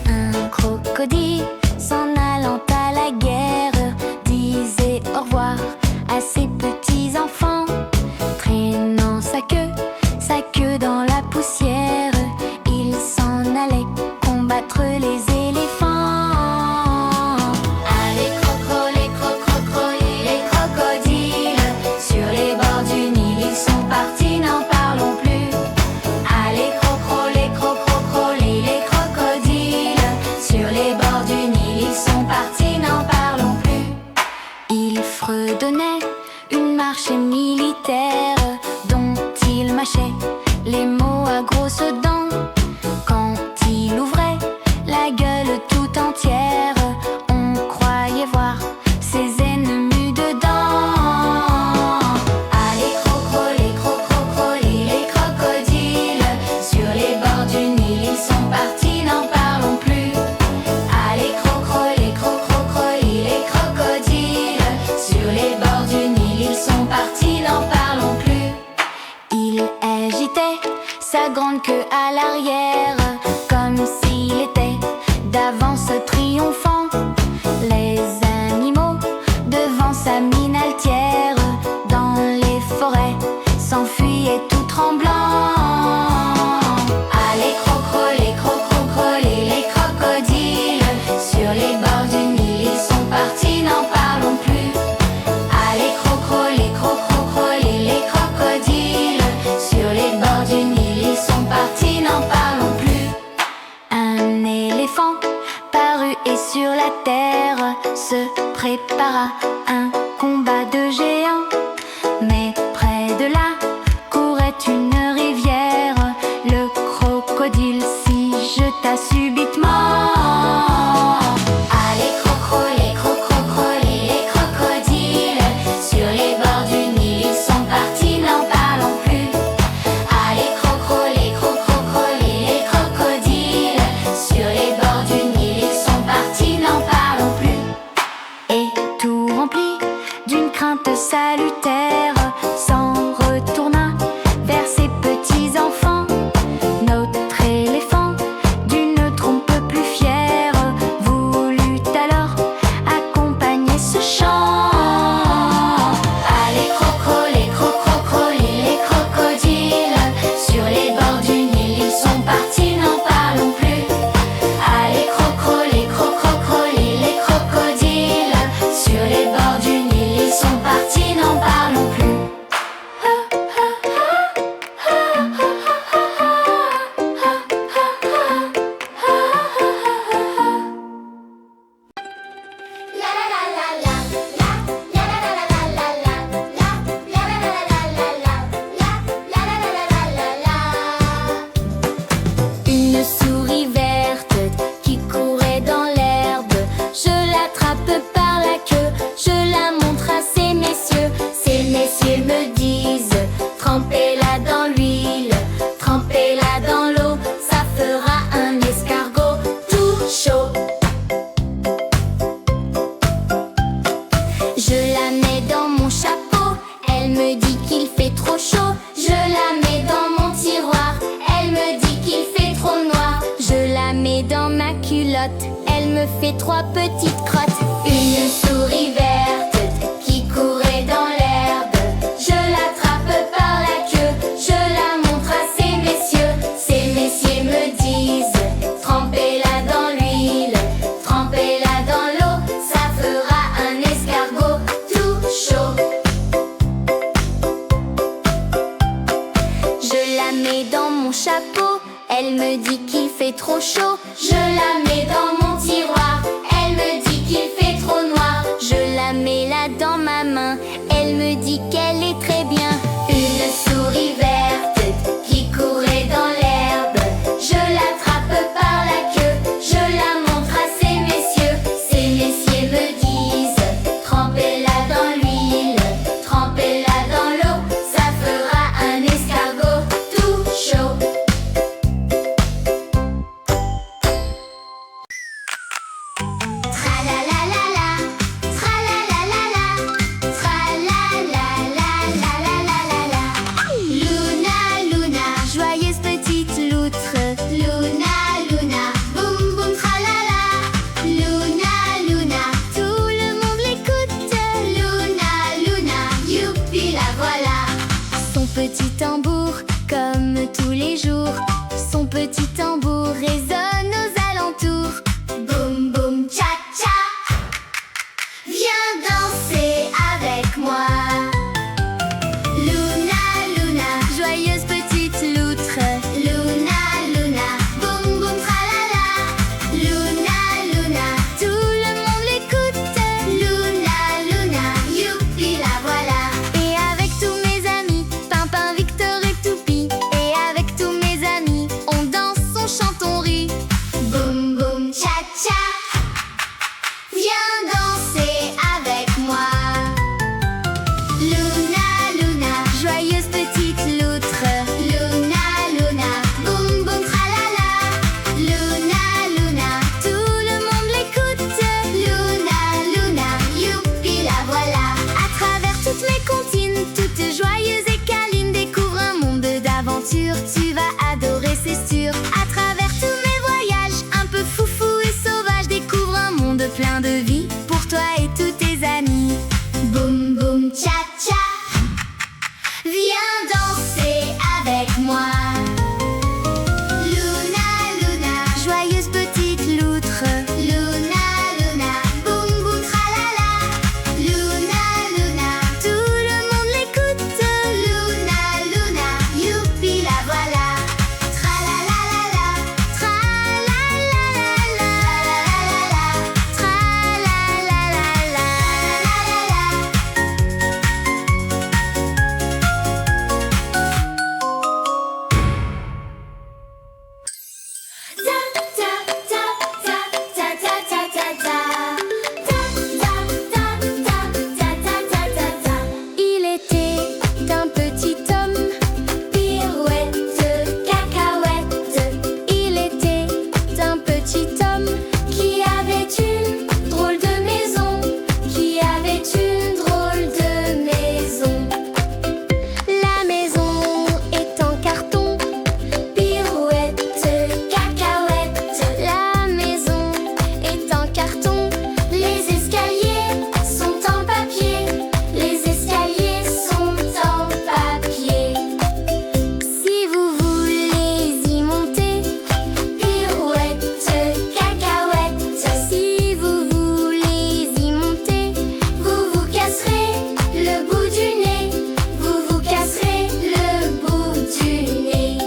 Un crocodile s'en allant à la guerre disait au revoir à ses petits enfants, traînant sa queue dans la poussière. Il s'en allait combattre les éléphants. Allez croco, les les crocodiles, sur les bords du Nil ils sont partis, n'en parlons plus. Allez croco, les crocodiles, sur les bords du Nil ils sont partis, n'en parlons plus. Il fredonnait une marche militaire dont il mâchait les mots à grosses dents. Quand il ouvrait la gueule tout entière, on croyait voir ses ennemis dedans. Allez croco, les crocodiles, sur les bords du Nil ils sont partis, n'en parlons plus. Allez croco, les crocodiles, sur les bords du Nil ils sont partis, n'en parlons plus. Il agitait sa grande queue à l'arrière, comme s'il était d'avance triomphant. Les animaux, devant sa mine altière, dans les forêts, s'enfuyaient tout tremblants. Allez croco, les crocodiles, sur les bords du Nil ils sont partis, n'en parlons plus. Allez croco, les crocodiles, sur les bords du Nil ils sont partis, n'en parlons plus. Un éléphant parut et sur la terre se prépara un combat de géants. Mais près de là courait une rivière, le crocodile s'y jeta subitement. Allez croco, les crocodiles, sur les bords du Nil ils sont partis, n'en parlons plus. Allez croco, les crocodiles, sur les bords du Nil ils sont partis, n'en parlons plus. Et tout rempli d'une crainte salutaire, s'en retourna vers ses petits enfants. Notre éléphant, d'une trompe plus fière, voulut alors accompagner ce chant. Allez croco, les crocodiles, sur les bords du Nil ils sont partis, n'en parlons plus. Allez croco, les crocodiles, sur les bords du Nil ils sont partis, n'en parlons plus. Une souris verte qui courait dans l'herbe, je l'attrape par la queue, je la montre à ces messieurs. Ces messieurs me disent, trempez-la dans l'huile, trempez-la dans l'eau, ça fera un escargot tout chaud. Je la mets dans mon chapeau, elle me dit qu'il fait trop chaud. Je la mets dans mon tiroir, elle me dit qu'il fait trop noir. Je la mets dans ma culotte, elle me fait trois petites crottes. Une souris verte qui courait dans l'herbe, je l'attrape par la queue, je la montre à ces messieurs. Ces messieurs me disent, trempez-la dans l'huile, trempez-la dans l'eau, ça fera un escargot tout chaud. Je la mets dans mon chapeau, elle me dit qu'il fait trop chaud. Je la mets dans mon tiroir, elle me dit qu'il fait trop noir. Je la mets là dans ma main, elle me dit qu'elle est très bien. Une souris verte qui courait dans l'herbe, je l'attrape par la queue, je la montre à ces messieurs. Ces messieurs me disent, trempez-la dans l'huile, trempez-la dans l'eau, ça fera un escargot tout chaud. Tra-la-la-la-la, tra-la-la-la-la, tra-la-la. petit tambour, comme tous les jours, son petit tambour résonne aux alentours. Boum boum cha cha, viens danser avec moi. Luna Luna, joyeuse petite loutre. Luna Luna, boum boum tralala. Luna Luna, tout le monde l'écoute. Luna Luna, youpi la voilà. Et avec tous mes amis, Pimpin, Victor et Toupie. Et avec tous mes amis, on danse, on chante, on rit. Boum boum cha cha, viens danser avec moi. Luna Luna, joyeuse petite loutre. Luna Luna, boum boum tralala. Luna Luna, tout le monde l'écoute. Luna Luna, youpi la voilà. À travers toutes mes comptines, toutes joyeuses et câlines, découvre un monde d'aventure, tu vas adorer, c'est sûr. À travers tous mes voyages, un peu foufou et sauvage, découvre un monde plein de vie pour toi et tous tes amis. Boum boum cha cha, viens danser avec moi. Luna Luna, joyeuse petite loutre. Luna Luna, boum boum tralala. Luna Luna, tout le monde l'écoute. Luna Luna, youpi la voilà. Tralalalala, tralalalala, tralalalala. Il était un petit homme, pirouette, cacahuète. Il était un petit homme qui avait une drôle de maison, qui avait une drôle de maison. La maison est en carton, pirouette, cacahuète. La maison est en carton, les escaliers sont en papier. Les escaliers sont en papier. Si vous voulez y monter, pirouette, cacahuète. Si vous voulez y monter, vous vous casserez le bout du nez. Vous vous casserez le bout du nez.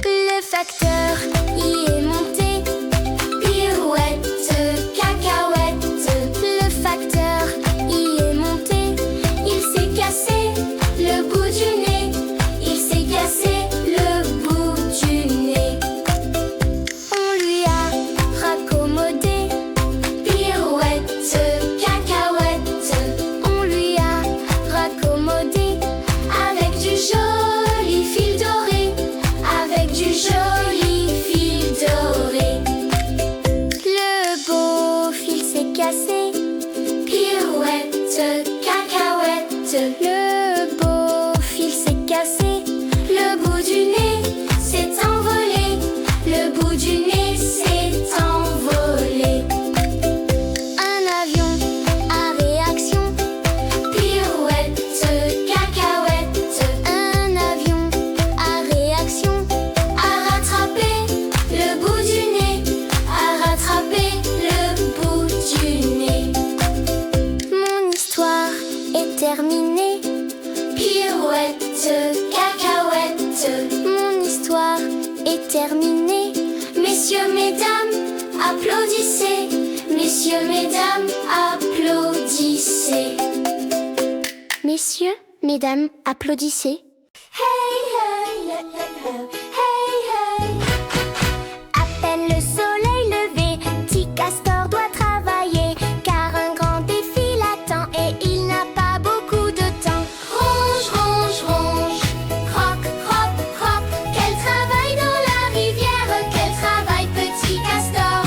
Le facteur y est monté, pirouette, cacahuète. Le facteur y est monté, il s'est cassé le bout du nez. Il s'est cassé le bout du nez. On lui a raccommodé, pirouette, cacahuète. On lui a raccommodé avec du joli fil doré. Avec du joli fil doré. Le beau fil s'est cassé, pirouette, cacahuète. Le beau fil s'est cassé, le bout du nez s'est envolé. Le bout du nez s'est envolé. Un avion à réaction, pirouette, cacahuète. Un avion à réaction a rattrapé le bout du nez. A rattrapé le bout du nez. Mon histoire est terminée, pirouette, cacahuète. Mon histoire est terminée. Messieurs, mesdames, applaudissez. Messieurs, mesdames, applaudissez. Messieurs, mesdames, applaudissez. Hey, hey, hey, hey, hey. À peine le soleil levé, petit castor doit travailler, car un grand défi l'attend et il n'a pas beaucoup de temps. Ronge, ronge, ronge, croque, croque, croque. Quel travail dans la rivière, quel travail petit castor.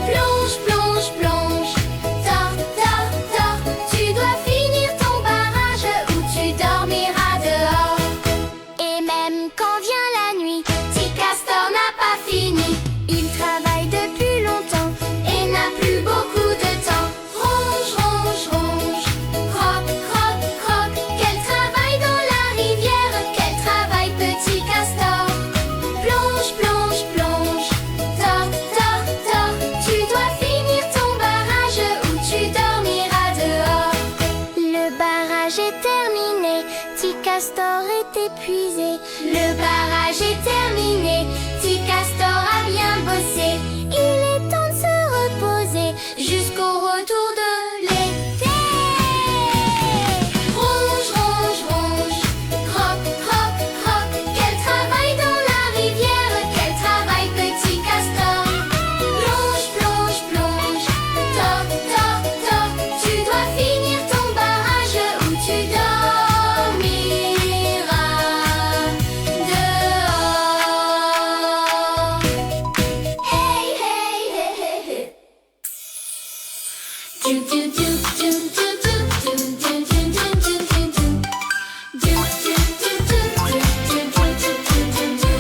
Plonge, plonge, plonge, tord, tord, tord. Tu dois finir ton barrage ou tu dormiras dehors. barrage est terminé, Petit Castor est épuisé. Le barrage est terminé, Petit Castor a bien bossé. Il est temps de se reposer jusqu'au retour de l'été. Ronge, ronge, ronge, croque, croque, croque. Quel travail dans la rivière, quel travail petit castor. Plonge, plonge, plonge, toc, toc, toc. Tu dois finir ton barrage ou tu dormiras dehors. Hey, hey, hey, hey, hey. Do, do, do, do, do, do, do, do, do, do, do, do, do. Do, do, do, do, do, do, do, do, do.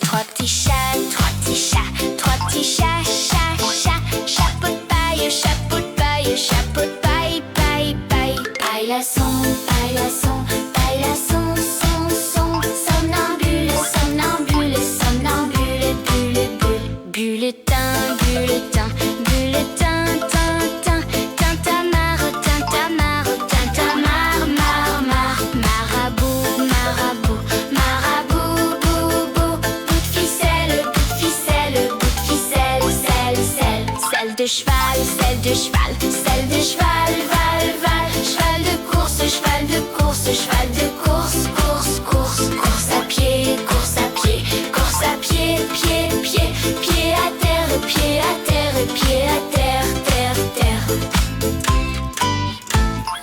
Trois petits chats, trois petits chats, trois petits chats, chat, chat. Chapeau de paille, chapeau de paille, chapeau de paille, paille, paille. Paillasson, paillasson, paillasson, son, son. Somnambule, somnambule, somnambule, bulle, bulle. Bulletin, bulletin, bulletin, tintin. Tintamarre, tintamarre, tintamarre, marre, marre. Marabout, marabout, marabout, bou, bou. Bout de ficelle, bout de ficelle, bout de ficelle, selle, selle. Selle de cheval, selle de cheval, selle de cheval, val, val. Cheval de course, cheval de course, cheval de course, course, course. Course à pied, course à pied, course à pied, pied, pied. Pied à terre, pied à terre, pied à terre, terre, terre.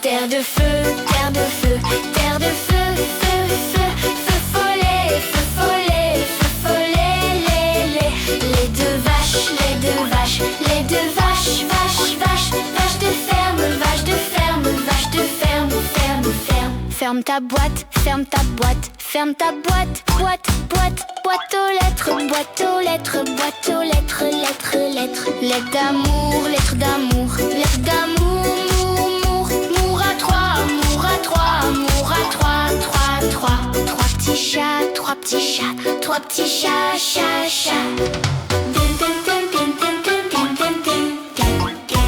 Terre de feu, terre de feu, terre de feu, feu, feu. Feu follet, feu follet, feu follet, les deux vaches, les deux vaches, les deux vaches, vaches, vaches. Vache de ferme, vache de ferme, vache de ferme, ferme, ferme. Ferme ta boîte, ferme ta boîte, ferme ta boîte, boîte, boîte. Boîte aux lettres, boîte aux lettres, boîte aux lettres, lettres, lettres. Lettres d'amour, lettres d'amour, lettres d'amour, mour, mour. Mour à trois, mour à trois, mour à trois, trois, trois. Trois petits chats, trois petits chats, trois petits chats, chat, chat. Din, din, din, din, din, din, din, din, din, din, din.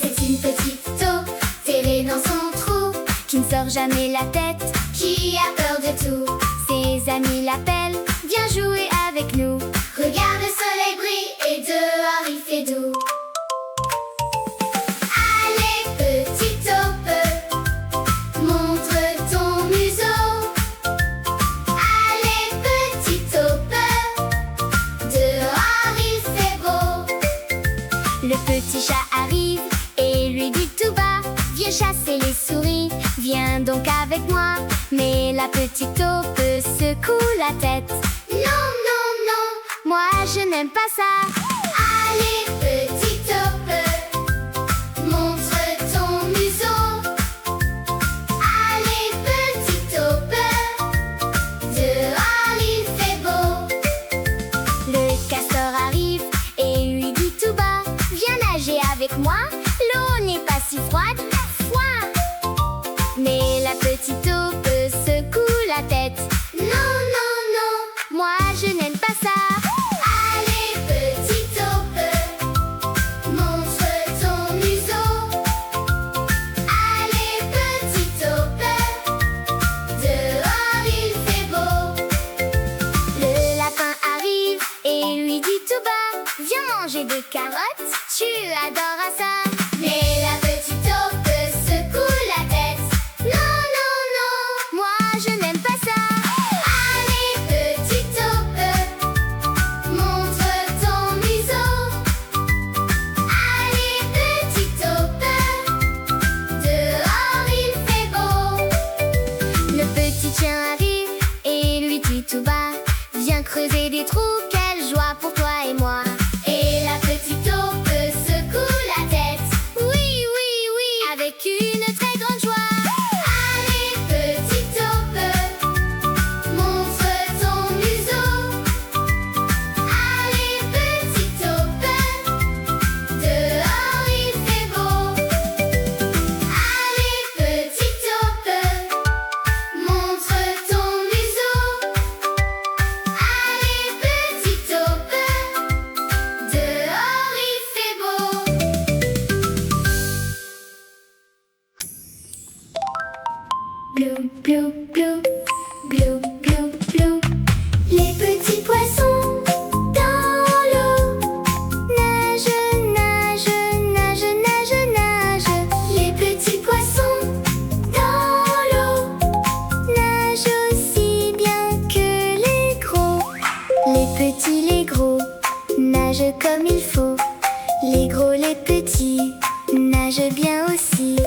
C'est une petite taupe serrée dans son trou, qui ne sort jamais la tête, qui a peur de tout. Ses amis l'appellent, viens jouer avec nous. Regarde le soleil brille et dehors il fait doux. Allez petite taupe, montre ton museau. Allez petite taupe, dehors il fait beau. Le petit chat arrive et lui dit tout bas, viens chasser les souris, viens donc avec moi. Mais la petite taupe secoue la tête. Non, non, non, moi je n'aime pas ça. Allez petite taupe, montre ton museau. Allez petite taupe, dehors il fait beau. Le castor arrive et lui dit tout bas, viens nager avec moi, l'eau n'est pas si froide, froid. Mais la petite taupe secoue la tête. Non, non, non, moi je n'aime pas ça. Allez petite taupe, montre ton museau. Allez petite taupe, dehors il fait beau. Le lapin arrive et lui dit tout bas, viens manger des carottes, tu adoras ça. Mais la petite taupe secoue la tête. Non, non, non, moi je n'aime pas ça. Allez petite taupe, montre ton museau. Allez petite taupe, dehors il fait beau. Le petit chien arrive et lui dit tout bas, viens creuser des trous, quelle joie pour toi et moi. Et la petite taupe secoue la tête. Oui, oui, blou, blou, blou, blou, blou. Les petits poissons dans l'eau nagent, nagent, nagent, nagent, nagent. Les petits poissons dans l'eau nagent aussi bien que les gros. Les petits, les gros nagent comme il faut. Les gros, les petits nagent bien aussi.